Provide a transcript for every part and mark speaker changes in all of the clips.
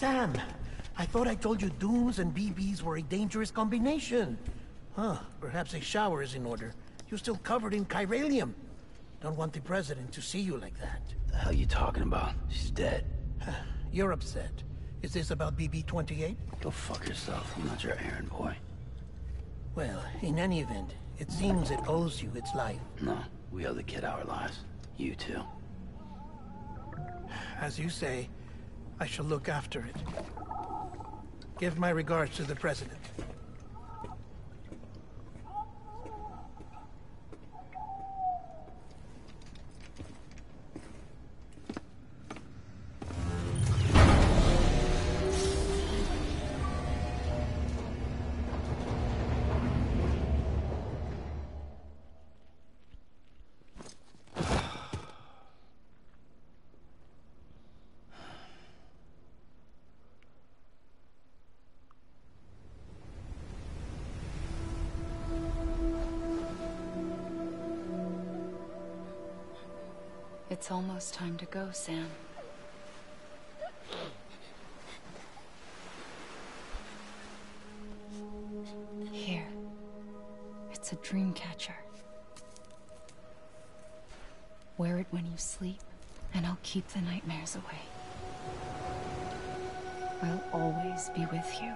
Speaker 1: Sam, I thought I told you dooms and BBs were a dangerous combination. Huh, perhaps a shower is in order. You're still covered in chiralium. Don't want the president to see you like that.
Speaker 2: The hell you talking about? She's dead.
Speaker 1: You're upset. Is this about BB-28?
Speaker 2: Go fuck yourself. I'm not your errand boy.
Speaker 1: Well, in any event, it seems it owes you its life.
Speaker 2: No, we owe the kid our lives. You too.
Speaker 1: As you say, I shall look after it. Give my regards to the president.
Speaker 3: It's almost time to go, Sam. Here. It's a dream catcher. Wear it when you sleep, and I'll keep the nightmares away. I'll always be with you.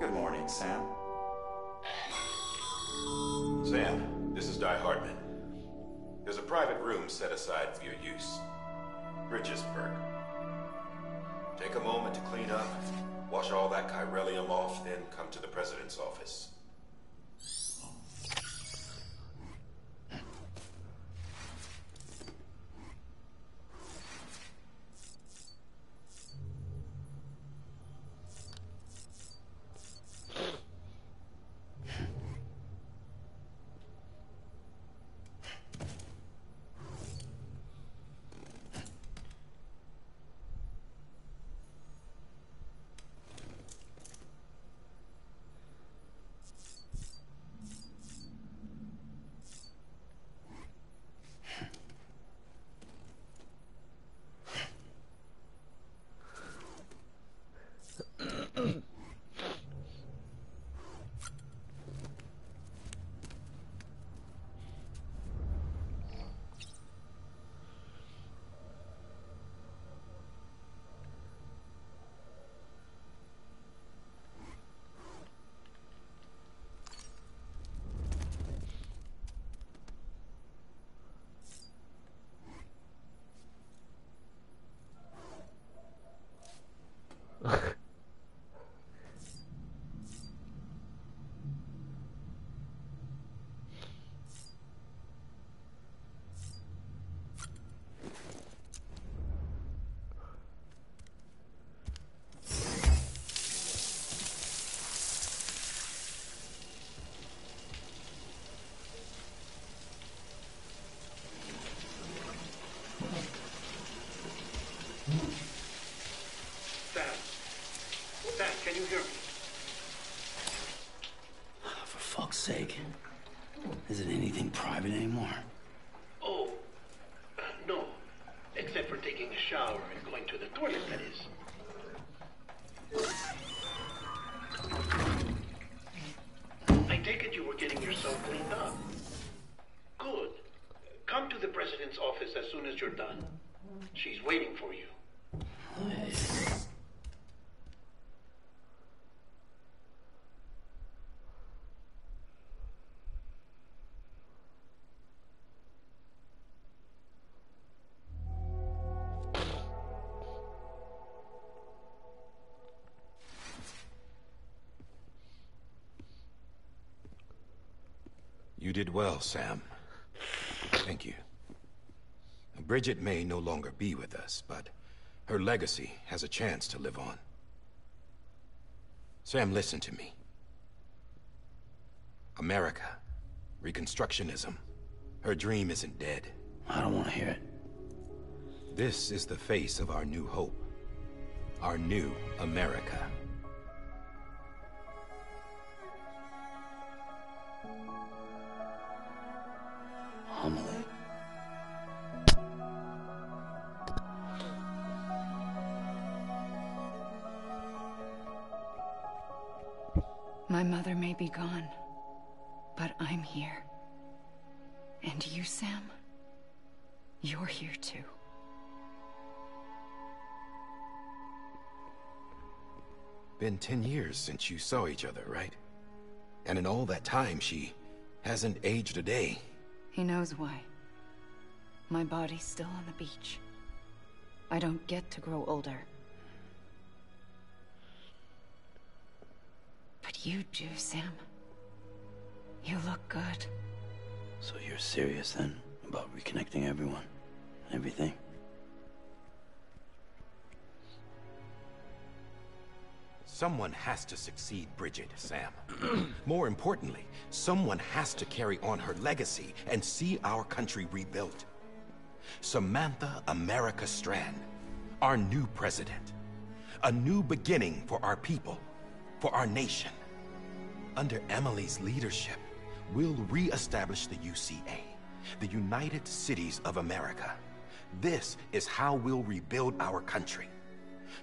Speaker 4: Good morning, Sam. Sam, this is Di Hartman. There's a private room set aside for your use. Bridges perk. Take a moment to clean up, wash all that chiralium off, then come to the president's office.
Speaker 5: Sam, can you hear me?
Speaker 2: For fuck's sake. Isn't anything private anymore?
Speaker 5: Oh, no. Except for taking a shower and going to the toilet, that is. I take it you were getting yourself cleaned up. Good. Come to the president's office as soon as you're done. She's waiting for you.
Speaker 4: You did well, Sam. Thank you. Bridget may no longer be with us, but her legacy has a chance to live on. Sam, listen to me. America. Reconstructionism. Her dream isn't dead.
Speaker 2: I don't want to hear it.
Speaker 4: This is the face of our new hope. Our new America.
Speaker 2: Homily.
Speaker 3: My mother may be gone, but I'm here. And you, Sam? You're here too.
Speaker 4: Been 10 years since you saw each other, right? And in all that time, she hasn't aged a day.
Speaker 3: He knows why. My body's still on the beach. I don't get to grow older. But you do, Sam. You look good.
Speaker 2: So you're serious then about reconnecting everyone? Everything?
Speaker 4: Someone has to succeed Bridget, Sam. More importantly, someone has to carry on her legacy and see our country rebuilt. Samantha America Strand, our new president. A new beginning for our people, for our nation. Under Emily's leadership, we'll re-establish the UCA, the United Cities of America. This is how we'll rebuild our country.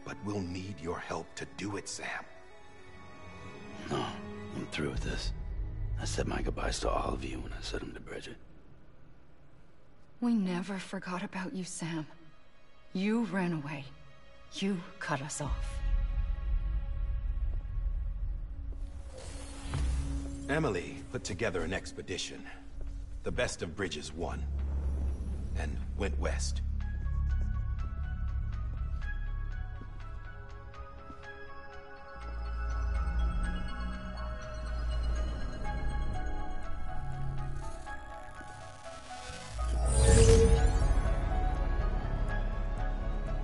Speaker 4: But we'll need your help to do it, Sam.
Speaker 2: No, I'm through with this. I said my goodbyes to all of you when I said them to Bridget.
Speaker 3: We never forgot about you, Sam. You ran away. You cut us off.
Speaker 4: Emily put together an expedition. The best of Bridges won. And went west.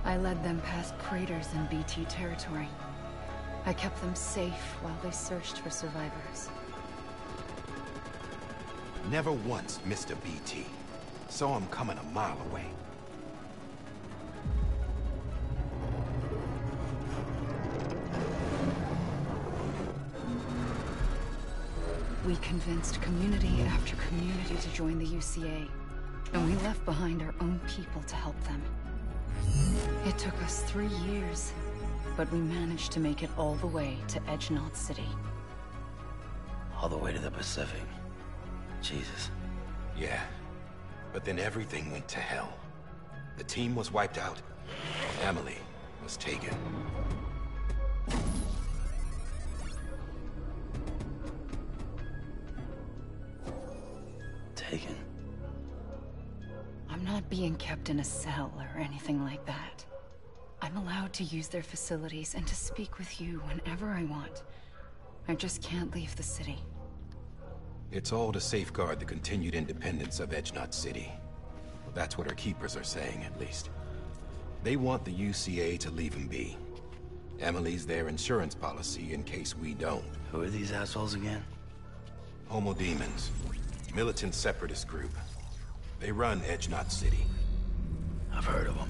Speaker 3: I led them past craters in BT territory. I kept them safe while they searched for survivors.
Speaker 4: Never once missed a BT. Saw him coming a mile away.
Speaker 3: We convinced community after community to join the UCA, and we left behind our own people to help them. It took us 3 years, but we managed to make it all the way to Edgenod City.
Speaker 2: All the way to the Pacific. Jesus.
Speaker 4: Yeah. But then everything went to hell. The team was wiped out. Emily was taken.
Speaker 2: Taken?
Speaker 3: I'm not being kept in a cell or anything like that. I'm allowed to use their facilities and to speak with you whenever I want. I just can't leave the city.
Speaker 4: It's all to safeguard the continued independence of Edgenod City. That's what our keepers are saying, at least. They want the UCA to leave him be. Emily's their insurance policy in case we don't.
Speaker 2: Who are these assholes again?
Speaker 4: Homo Demons. Militant separatist group. They run Edgenod City.
Speaker 2: I've heard of them.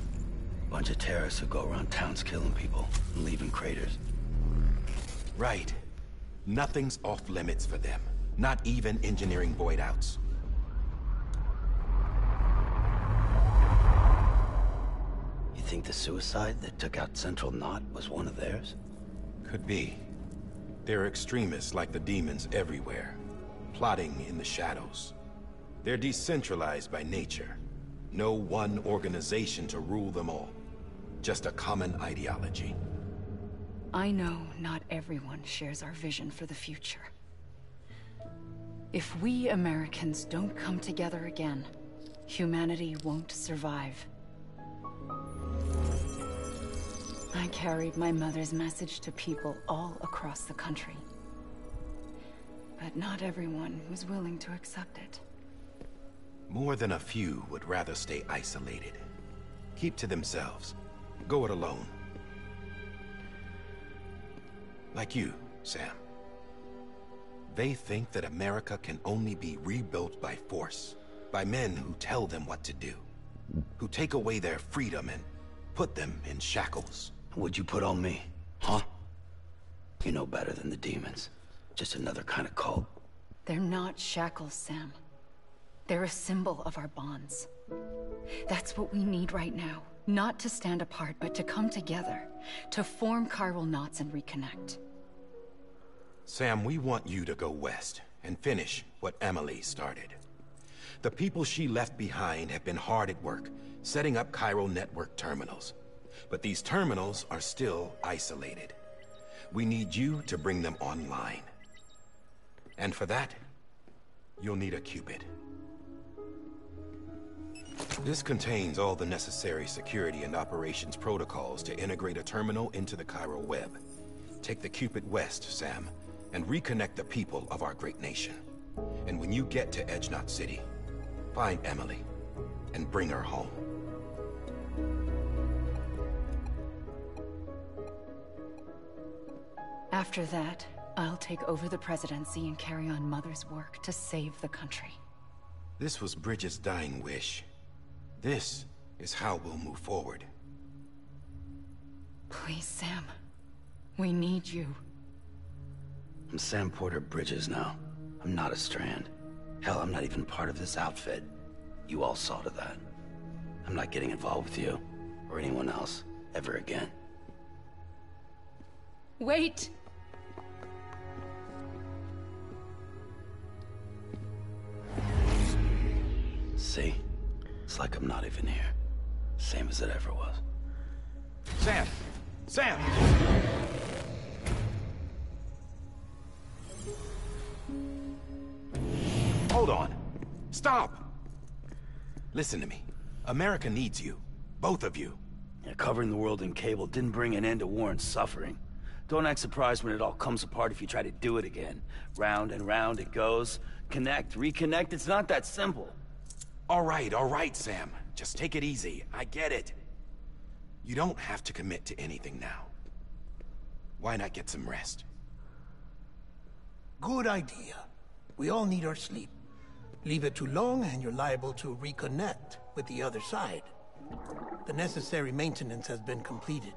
Speaker 2: Bunch of terrorists who go around towns killing people and leaving craters.
Speaker 4: Right. Nothing's off limits for them. Not even engineering void outs.
Speaker 2: You think the suicide that took out Central Knot was one of theirs?
Speaker 4: Could be. There are extremists like the demons everywhere, plotting in the shadows. They're decentralized by nature. No one organization to rule them all. Just a common ideology.
Speaker 3: I know not everyone shares our vision for the future. If we Americans don't come together again, humanity won't survive. I carried my mother's message to people all across the country. But not everyone was willing to accept it.
Speaker 4: More than a few would rather stay isolated. Keep to themselves. Go it alone. Like you, Sam.
Speaker 6: They think that America can only be rebuilt by force, by men who tell them what to do, who take away their freedom and put them in shackles.
Speaker 2: What'd you put on me, huh? You know better than the demons. Just another kind of cult.
Speaker 3: They're not shackles, Sam. They're a symbol of our bonds. That's what we need right now. Not to stand apart, but to come together. To form chiral knots and reconnect.
Speaker 6: Sam, we want you to go west and finish what Emily started. The people she left behind have been hard at work, setting up chiral network terminals. But these terminals are still isolated. We need you to bring them online. And for that, you'll need a Cupid. This contains all the necessary security and operations protocols to integrate a terminal into the chiral web. Take the Cupid west, Sam, and reconnect the people of our great nation. And when you get to Edge Knot City, find Emily and bring her home.
Speaker 3: After that, I'll take over the presidency and carry on Mother's work to save the country.
Speaker 6: This was Bridget's dying wish. This is how we'll move forward.
Speaker 3: Please, Sam. We need you.
Speaker 2: I'm Sam Porter Bridges now. I'm not a Strand. Hell, I'm not even part of this outfit. You all saw to that. I'm not getting involved with you, or anyone else, ever again.
Speaker 3: Wait!
Speaker 2: See? It's like I'm not even here. Same as it ever was.
Speaker 6: Sam! Sam! Hold on. Stop! Listen to me. America needs you. Both of you.
Speaker 2: Yeah, covering the world in cable didn't bring an end to war and suffering. Don't act surprised when it all comes apart if you try to do it again. Round and round it goes. Connect, reconnect, it's not that simple.
Speaker 6: All right, Sam. Just take it easy. I get it. You don't have to commit to anything now. Why not get some rest?
Speaker 1: Good idea. We all need our sleep. Leave it too long and you're liable to reconnect with the other side. The necessary maintenance has been completed.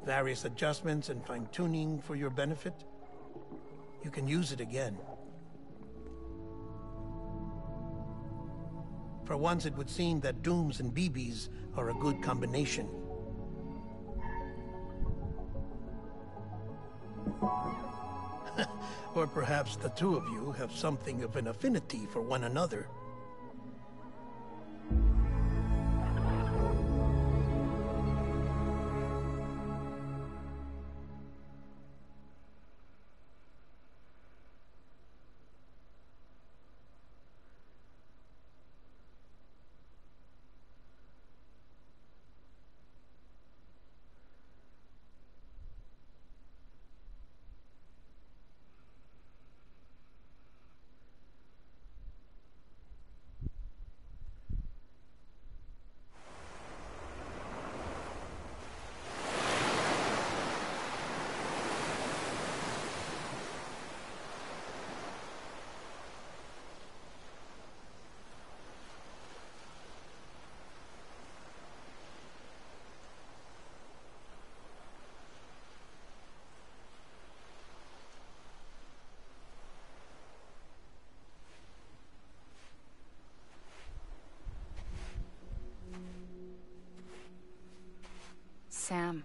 Speaker 1: Various adjustments and fine-tuning for your benefit. You can use it again. For once, it would seem that Dooms and BBs are a good combination. Or perhaps the two of you have something of an affinity for one another.
Speaker 3: Sam.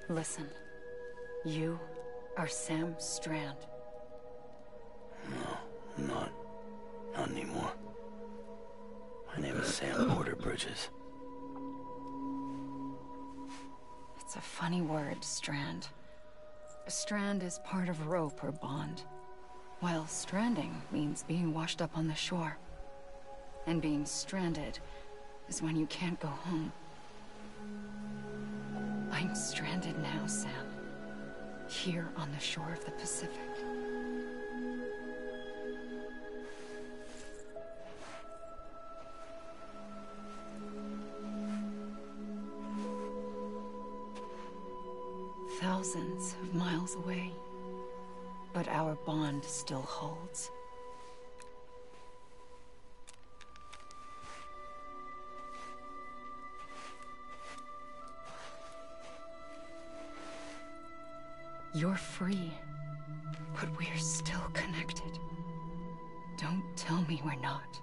Speaker 3: Listen. You are Sam Strand.
Speaker 2: No, I'm not. Not anymore. My name is Sam Porter Bridges.
Speaker 3: It's a funny word, Strand. A strand is part of rope or bond, while stranding means being washed up on the shore. And being stranded is when you can't go home. I'm stranded now, Sam. Here on the shore of the Pacific. thousands of miles away. But our bond still holds. You're free, but we're still connected. Don't tell me we're not.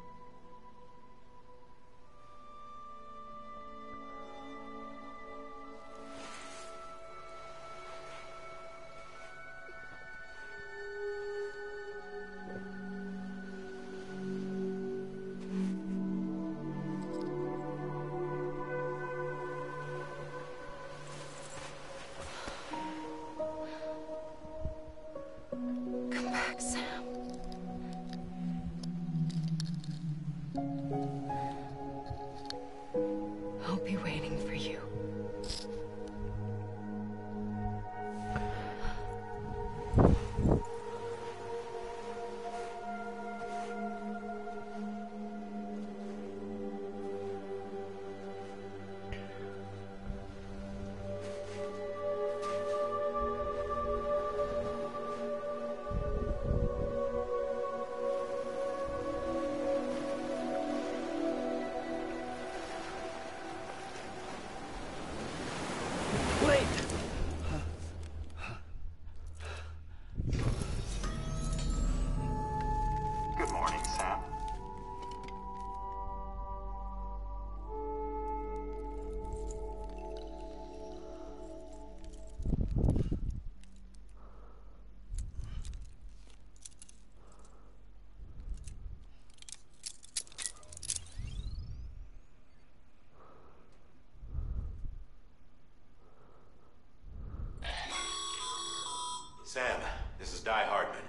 Speaker 4: Sam, this is Die Hardman.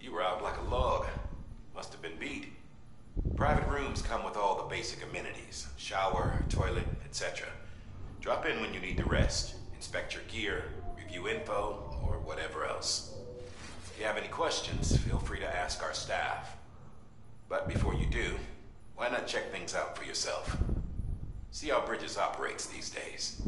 Speaker 4: You were out like a log. Must have been beat. Private rooms come with all the basic amenities. Shower, toilet, etc. Drop in when you need to rest. Inspect your gear, review info, or whatever else. If you have any questions, feel free to ask our staff. But before you do, why not check things out for yourself? See how Bridges operates these days.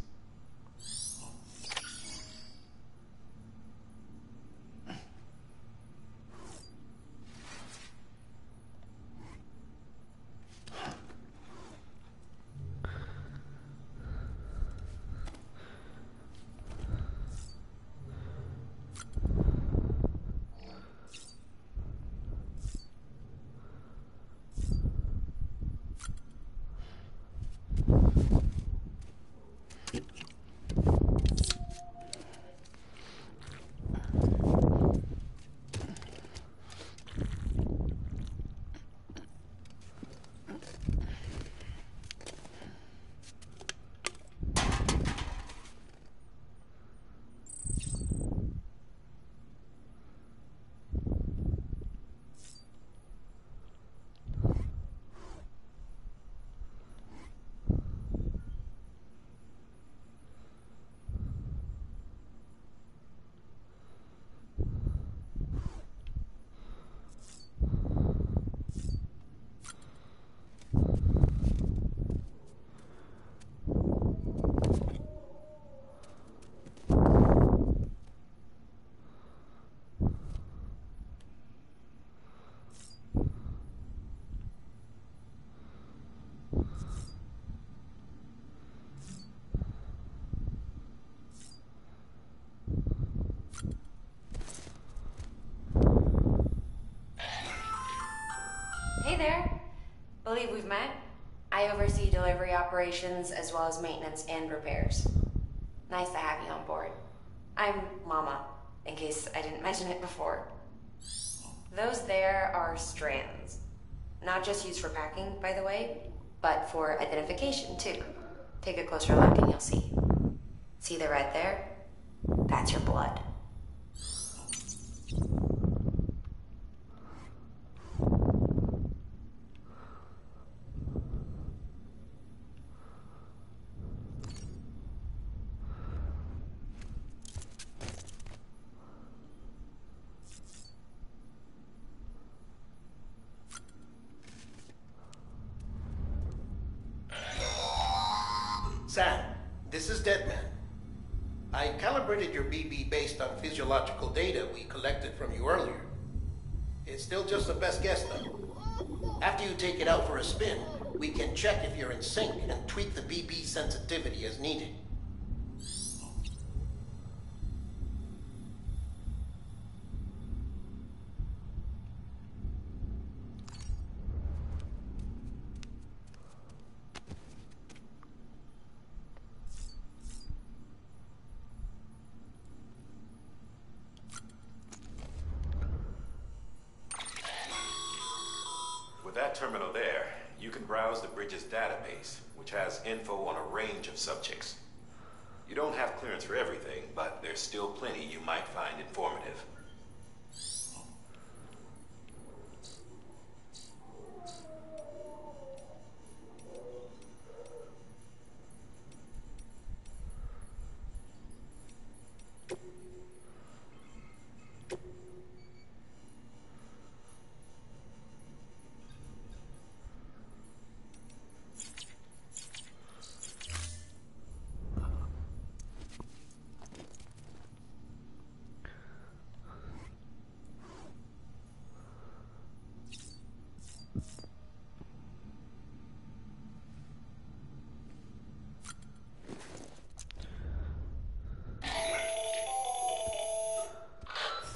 Speaker 7: Hey there. Believe we've met. I oversee delivery operations as well as maintenance and repairs. Nice to have you on board. I'm Mama, in case I didn't mention it before. Those there are strands. Not just used for packing, by the way, but for identification too. Take a closer look and you'll see. See the red there? That's your blood.
Speaker 1: Sam, this is Deadman. I calibrated your BB based on physiological data we collected from you earlier. It's still just the best guess, though. After you take it out for a spin, we can check if you're in sync and tweak the BB sensitivity as needed.
Speaker 4: With that terminal there, you can browse the bridge's database, which has info on a range of subjects. You don't have clearance for everything, but there's still plenty you might find informative.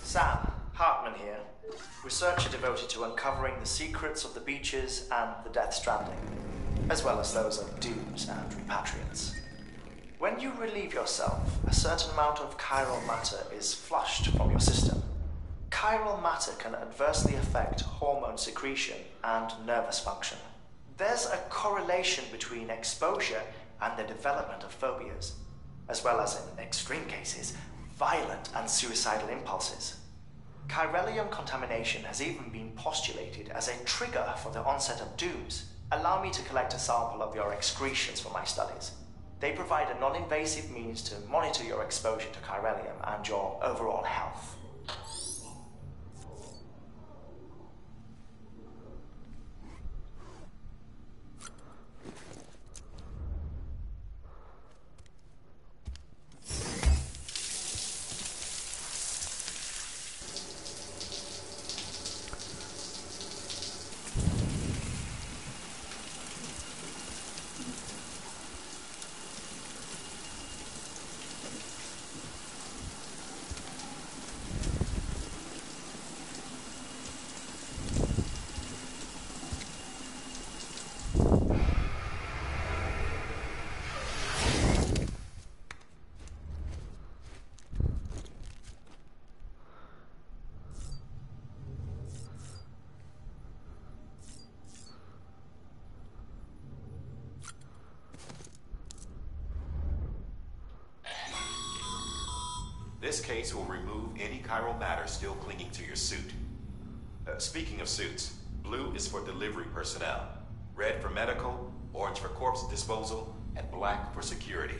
Speaker 8: Sam, Hartman here, researcher devoted to uncovering the secrets of the beaches and the Death Stranding, as well as those of dooms and repatriants. When you relieve yourself, a certain amount of chiral matter is flushed from your system. Chiral matter can adversely affect hormone secretion and nervous function. There's a correlation between exposure and the development of phobias, as well as, in extreme cases, violent and suicidal impulses. Chiralium contamination has even been postulated as a trigger for the onset of dooms. Allow me to collect a sample of your excretions for my studies. They provide a non-invasive means to monitor your exposure to chiralium and your overall health.
Speaker 4: This case will remove any chiral matter still clinging to your suit. Speaking of suits, blue is for delivery personnel, red for medical, orange for corpse disposal, and black for security.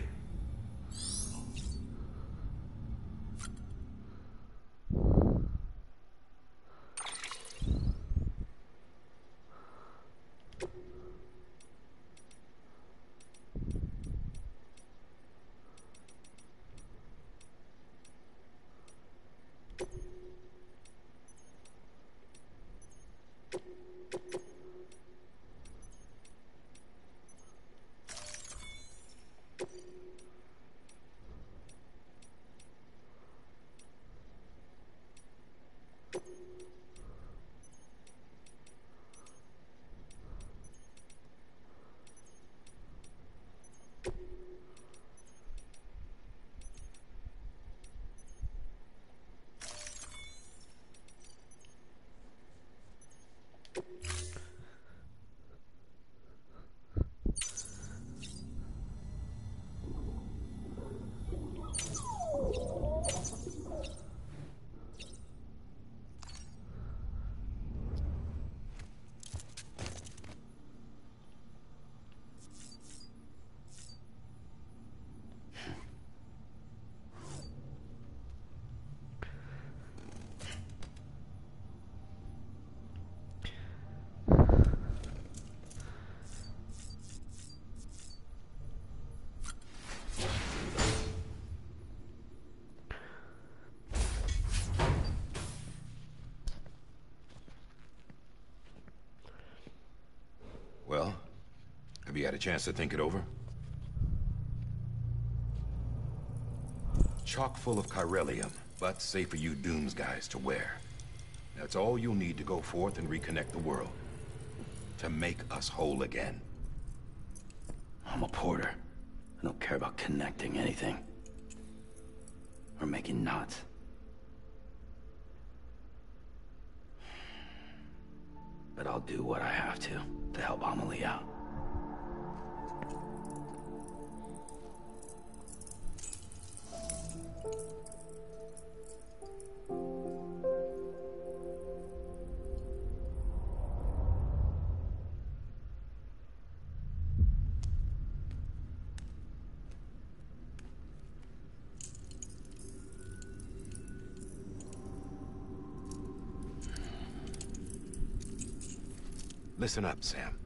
Speaker 6: had a chance to think it over? Chock full of chiralium, but safe for you Dooms guys to wear. That's all you'll need to go forth and reconnect the world. To make us whole again.
Speaker 2: I'm a porter. I don't care about connecting anything. Or making knots. But I'll do what I have to help Amelie out.
Speaker 6: Listen up, Sam.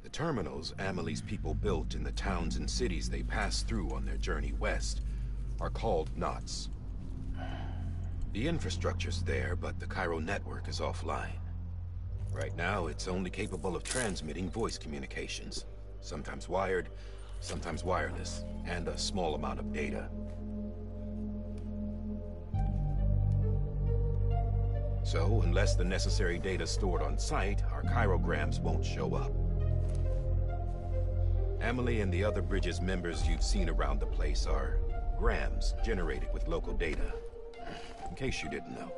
Speaker 6: The terminals Amelie's people built in the towns and cities they passed through on their journey west are called knots. The infrastructure's there, but the Cairo network is offline. Right now, it's only capable of transmitting voice communications. Sometimes wired, sometimes wireless, and a small amount of data. So, unless the necessary data's stored on site, our chirograms won't show up. Amelie and the other Bridges members you've seen around the place are grams generated with local data. In case you didn't know.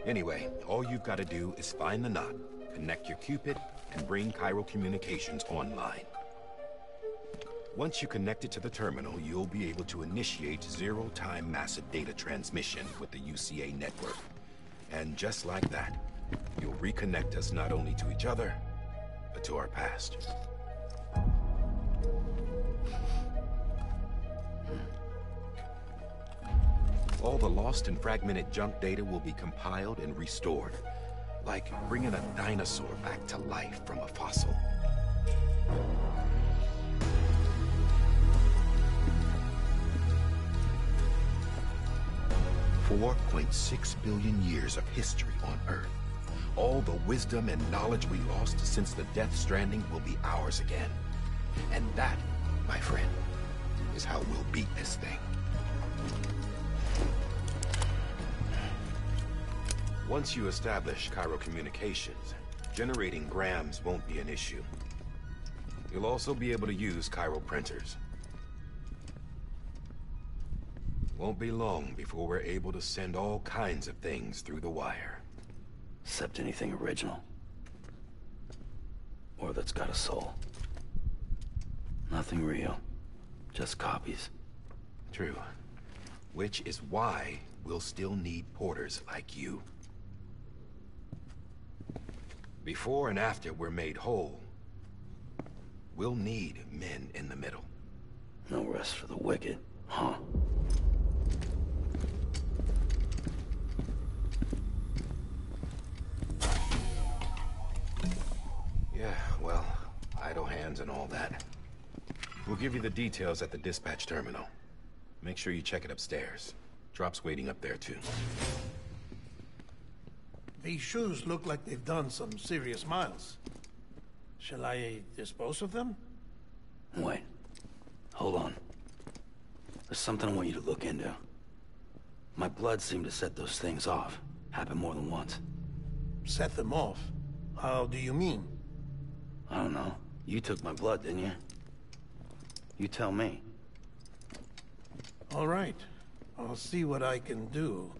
Speaker 6: Anyway, all you've got to do is find the knot, connect your Cupid, and bring Cairo communications online. Once you connect it to the terminal, you'll be able to initiate zero-time massive data transmission with the UCA network. And just like that, you'll reconnect us not only to each other, but to our past. All the lost and fragmented junk data will be compiled and restored, like bringing a dinosaur back to life from a fossil. 4.6 billion years of history on Earth. All the wisdom and knowledge we lost since the Death Stranding will be ours again. And that, my friend, is how we'll beat this thing. Once you establish Cairo communications, generating grams won't be an issue. You'll also be able to use Cairo printers. Won't be long before we're able to send all kinds of things through the wire.
Speaker 2: Except anything original. Or that's got a soul. Nothing real. Just copies.
Speaker 6: True. Which is why we'll still need porters like you. Before and after we're made whole, we'll need men in the middle.
Speaker 2: No rest for the wicked, huh?
Speaker 6: Yeah, well, idle hands and all that. We'll give you the details at the dispatch terminal. Make sure you check it upstairs. Drop's waiting up there, too.
Speaker 1: These shoes look like they've done some serious miles. Shall I dispose of them?
Speaker 2: Wait. Hold on. There's something I want you to look into. My blood seemed to set those things off. Happened more than once.
Speaker 1: Set them off? How do you mean?
Speaker 2: I don't know. You took my blood, didn't you? You tell me.
Speaker 1: All right. I'll see what I can do.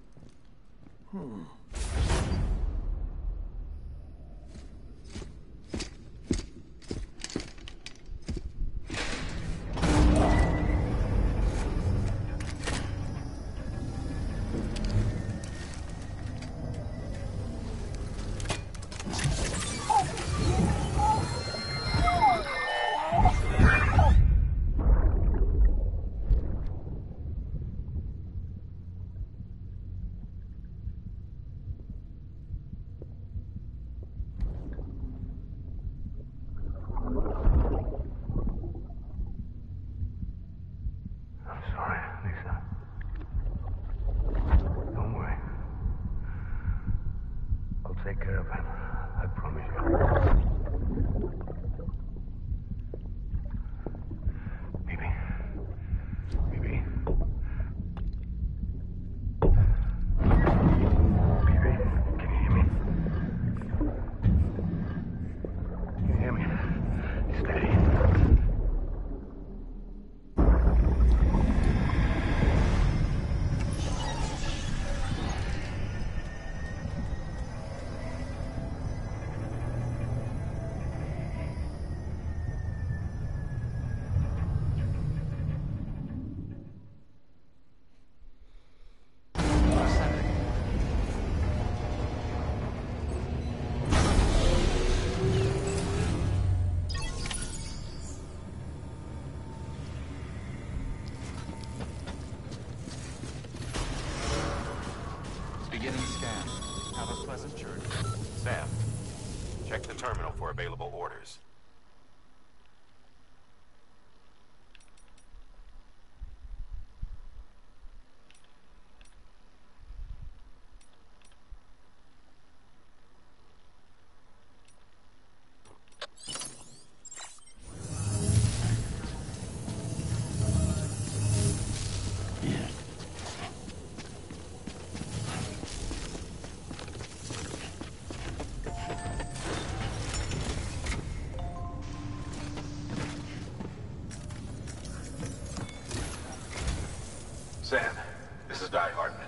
Speaker 6: Have a pleasant journey. Sam, check the terminal for available orders.
Speaker 4: Sam, this is Hartman.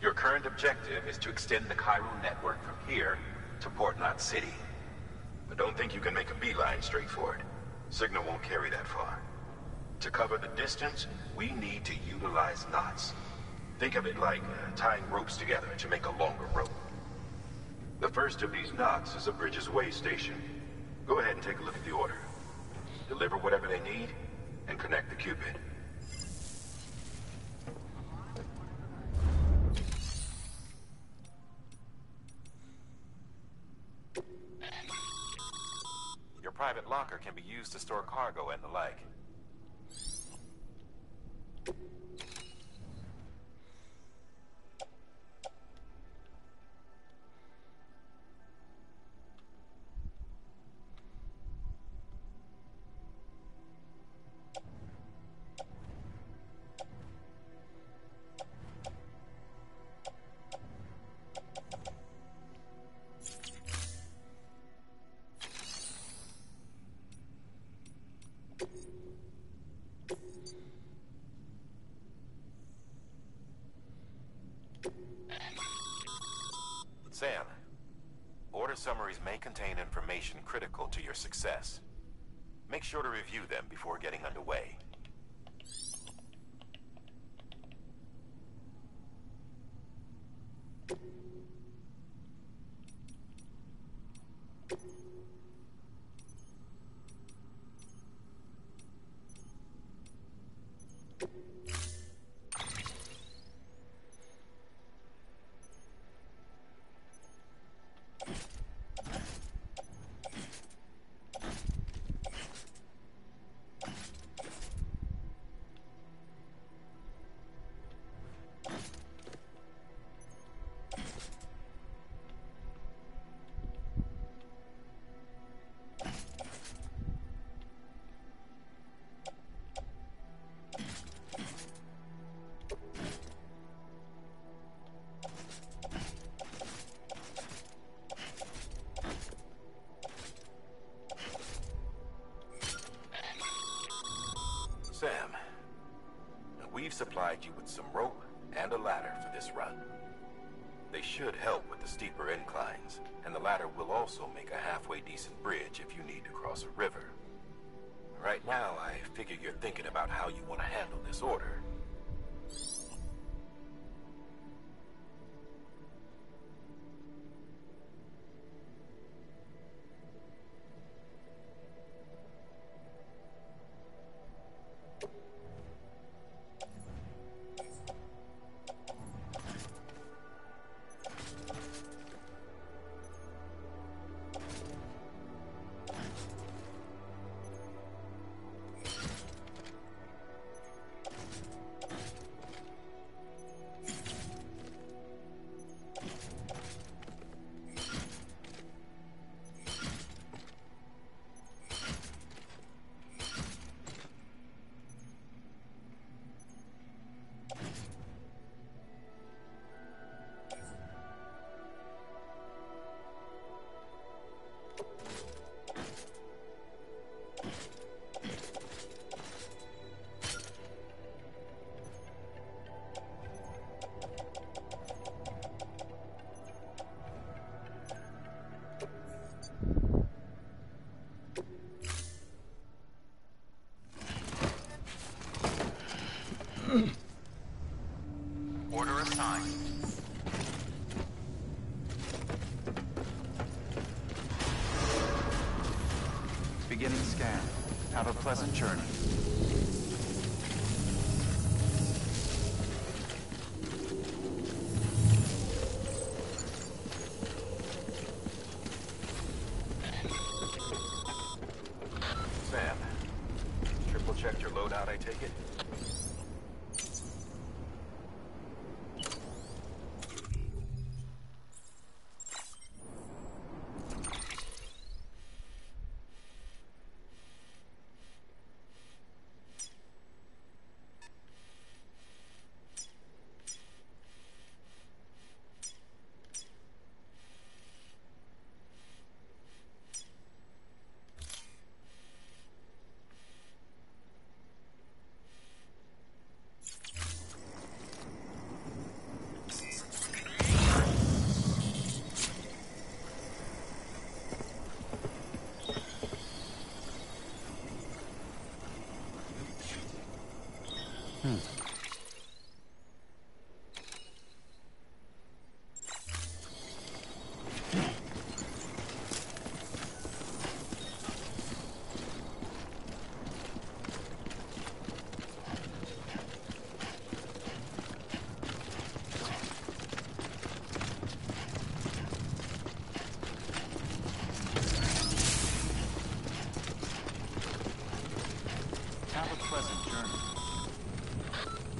Speaker 4: Your current objective is to extend the Cairo network from here to Port Knot City. But don't think you can make a beeline straight for it. Signal won't carry that far. To cover the distance, we need to utilize knots. Think of it like tying ropes together to make a longer rope. The first of these knots is a Bridges way station. Go ahead and take a look at the order. Deliver whatever they need, and connect the Cupid.
Speaker 6: Your private locker can be used to store cargo and the like. Sam, order summaries may contain information critical to your success. Make sure to review them before getting underway. Sam, we've supplied you with some rope and a ladder for this run. They should help with the steeper inclines, and the ladder will also make a halfway decent bridge if you need to cross a river. Right now, I figure you're thinking about how you want to handle this order.
Speaker 4: Order assigned.
Speaker 9: Beginning scan. Have a pleasant journey.
Speaker 6: got your loadout, I take it?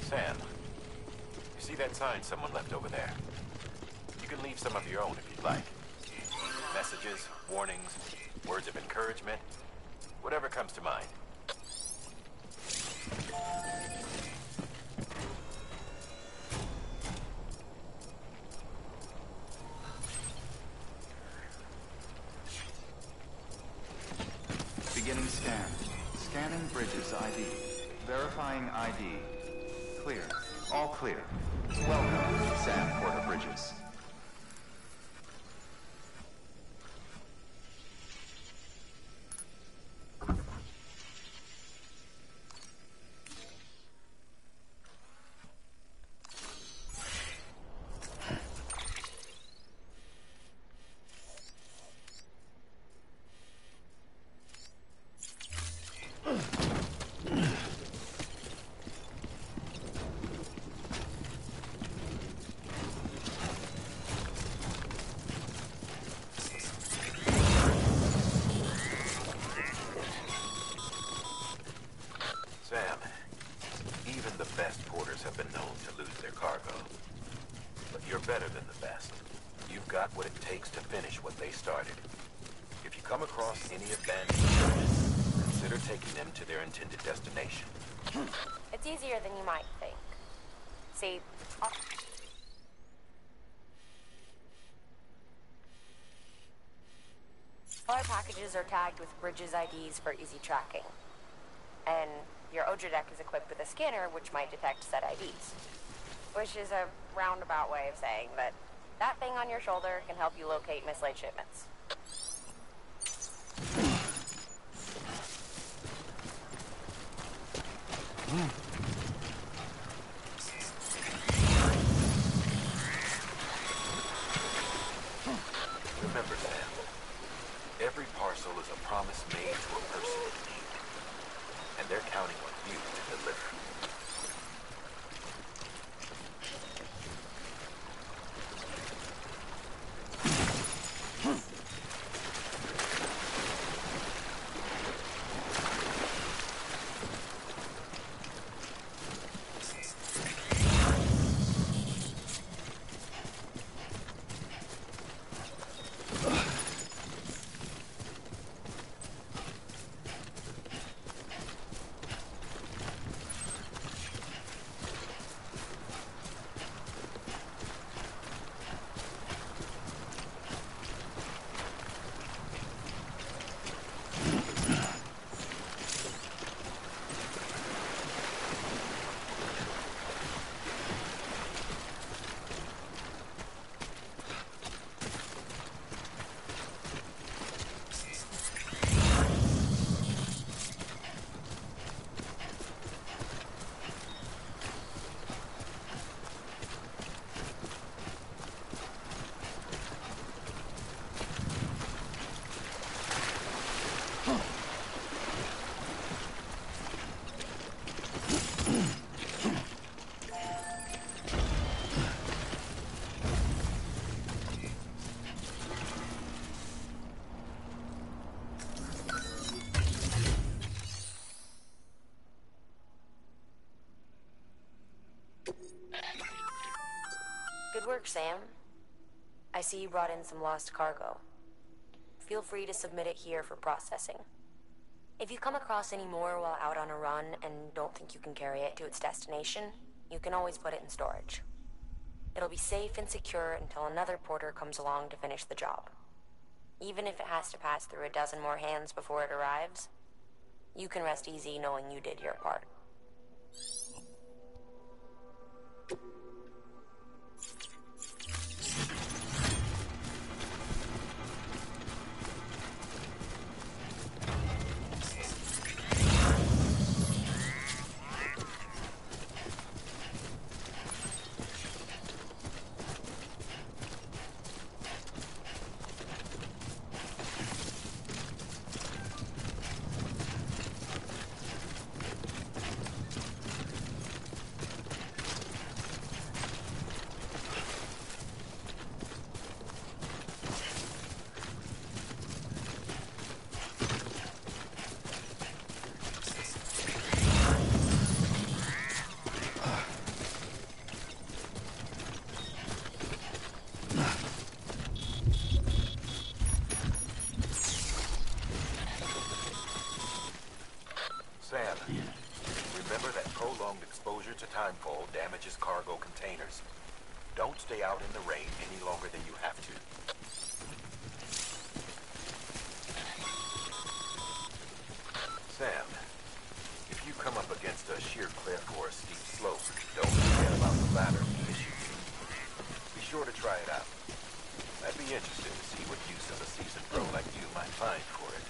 Speaker 6: Sam, you see that sign someone left over there? You can leave some of your own if you'd like. Messages, warnings, words of encouragement, whatever comes to mind.
Speaker 9: Beginning scan. Scanning Bridges ID. Verifying ID. Clear. All clear. Welcome, Sam Porter Bridges. Better than the best. You've got what it takes to finish what they started. If you come across any abandoned churches, consider taking them to their intended destination.
Speaker 7: It's easier than you might think. See, all our packages are tagged with Bridges IDs for easy tracking. And your Odra deck is equipped with a scanner which might detect said IDs. Which is a roundabout way of saying that that thing on your shoulder can help you locate mislaid shipments.
Speaker 6: Remember, Sam, every parcel is a promise made to a person in need, and they're counting on you to deliver.
Speaker 7: Good work, Sam. I see you brought in some lost cargo. Feel free to submit it here for processing. If you come across any more while out on a run and don't think you can carry it to its destination, you can always put it in storage. It'll be safe and secure until another porter comes along to finish the job. Even if it has to pass through a dozen more hands before it arrives, you can rest easy knowing you did your part.
Speaker 9: Sam, remember that prolonged exposure to timefall damages cargo containers. Don't stay out in the rain any longer than you have to. Sam, if you come up against a sheer cliff or a steep slope, don't forget about the ladder issue. Be sure to try it out. I'd be interested to see what use of a seasoned pro like you might find for it.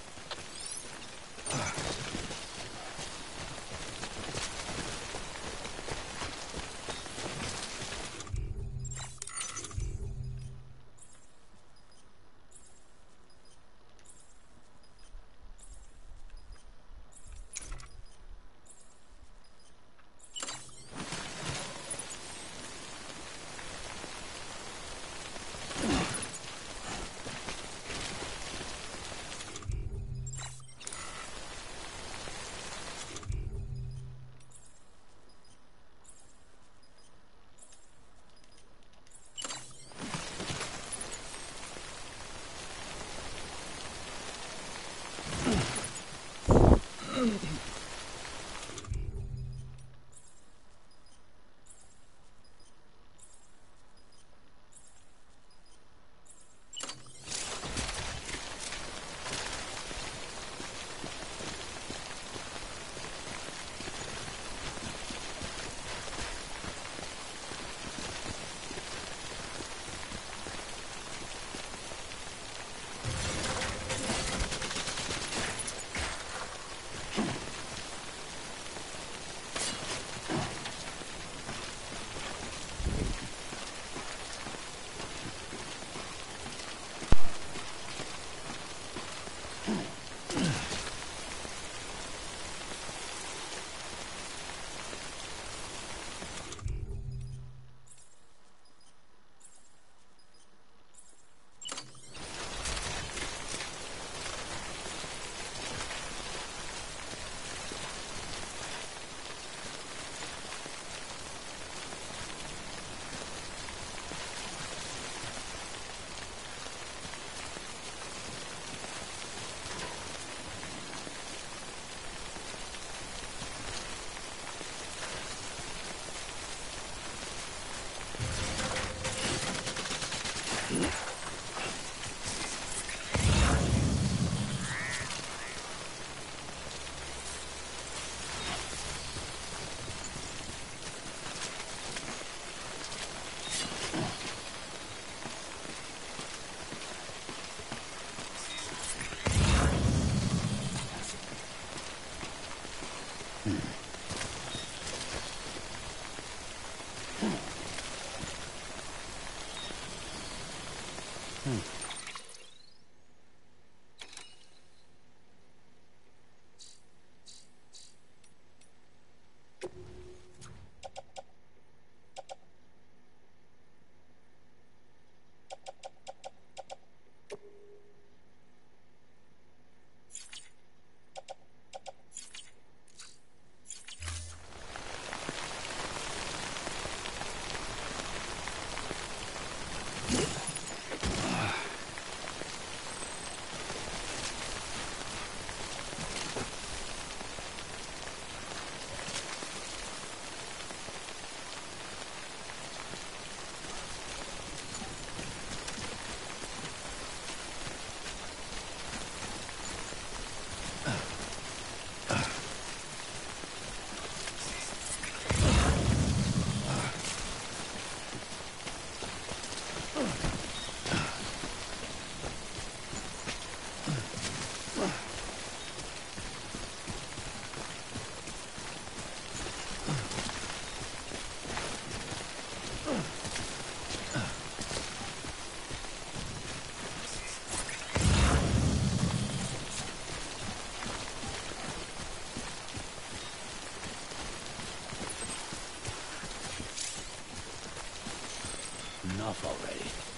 Speaker 2: enough already.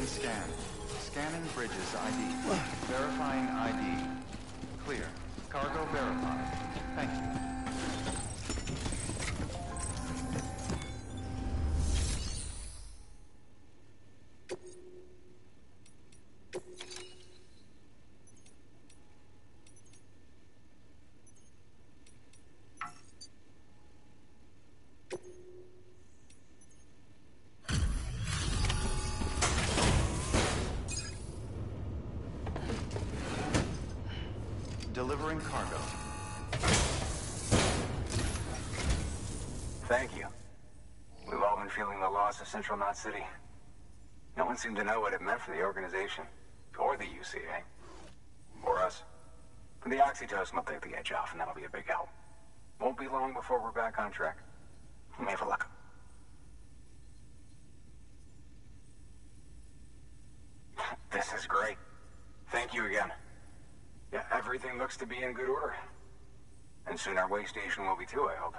Speaker 10: Scan. Scanning bridges ID. Verifying ID. Clear. Cargo verified. Thank you. Delivering cargo.
Speaker 9: Thank you. We've all been
Speaker 11: everyone feeling the loss of Central Knot City. No one seemed to know what it meant for the organization, or the UCA, or us. But the oxytocin will take the edge off, and that'll be a big help. Won't be long before we're back on track. You may have a luck. This is great. Thank you again. Yeah, everything looks to be in good order. And soon our way station will be too, I hope.